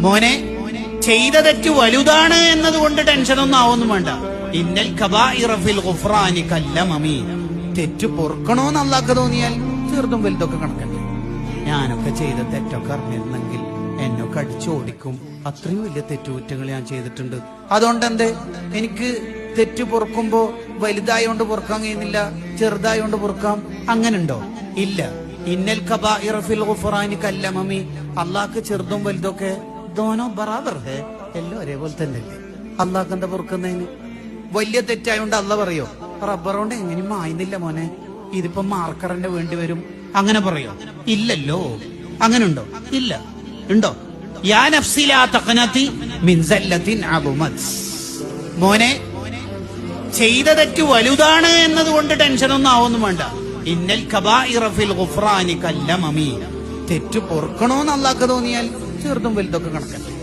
മോനെ, ചെയ്ത തെറ്റ് വലുതാണ് എന്നതുകൊണ്ട് ടെൻഷനൊന്നും ആവൊന്നും വേണ്ട. ഇന്നൽ കബാഇറ ഫിൽ ഗുഫ്റാനി കല്ലമമി. തെറ്റ് പൊറുക്കണോന്ന് അല്ലാഹ്ക്ക് തോന്നിയാൽ ചെറുതും വലുതൊക്കെ കണക്കല്ലേ. ഞാനൊക്കെ ചെയ്ത തെറ്റൊക്കെ അറിഞ്ഞിരുന്നെങ്കിൽ എന്നൊക്കെ അടിച്ചോടിക്കും. അത്രയും വലിയ തെറ്റുകുറ്റങ്ങൾ ഞാൻ ചെയ്തിട്ടുണ്ട്. അതുകൊണ്ട് എന്തേ എനിക്ക് തെറ്റ് പൊറുക്കുമ്പോ വലുതായോണ്ട് പൊറുക്കാൻ കഴിയുന്നില്ല, ചെറുതായോണ്ട് പൊറുക്കാം? അങ്ങനുണ്ടോ? ഇല്ല. ഇന്നൽ കബാഇറ ഫിൽ ഗുഫ്റാനി കല്ലമമി. അല്ലാഹ്ക്ക് ചെറുതും വലുതൊക്കെ ദോനോ ബറാബർ ഹേ, എല്ലാം ഒരേപോലെ തന്നെ അല്ലേ. അല്ലാഹ്ക്ക് എന്താ പൊറുക്കുന്നതിന്? വലിയ തെറ്റായോണ്ട് അല്ല പറയോ റബ്ബറോണ്ട് എങ്ങനെയും മായുന്നില്ല മോനെ, ഇതിപ്പോ മാർക്കറിന്റെ വേണ്ടി വരും, അങ്ങനെ പറയോ? ഇല്ലല്ലോ. അങ്ങനുണ്ടോ? ഇല്ല. ഉണ്ടോ? യാ നഫ്സി ലാ തഖ്നതി മിൻ സല്ലത്തിൻ അദുമത്. മോനെ, ചെയ്ത തെറ്റ് വലുതാണ് എന്നതുകൊണ്ട് ടെൻഷനൊന്നും ആവൊന്നും വേണ്ട. ഇന്നൽ കബാഇറ ഫിൽ ഗുഫ്റാനി കല്ലമമി. തെറ്റ് പൊറുക്കണോന്ന് അല്ലാഹ്ക്ക് തോന്നിയാൽ ചെറുതും വലുതൊക്കെ കണക്കല്ലേ.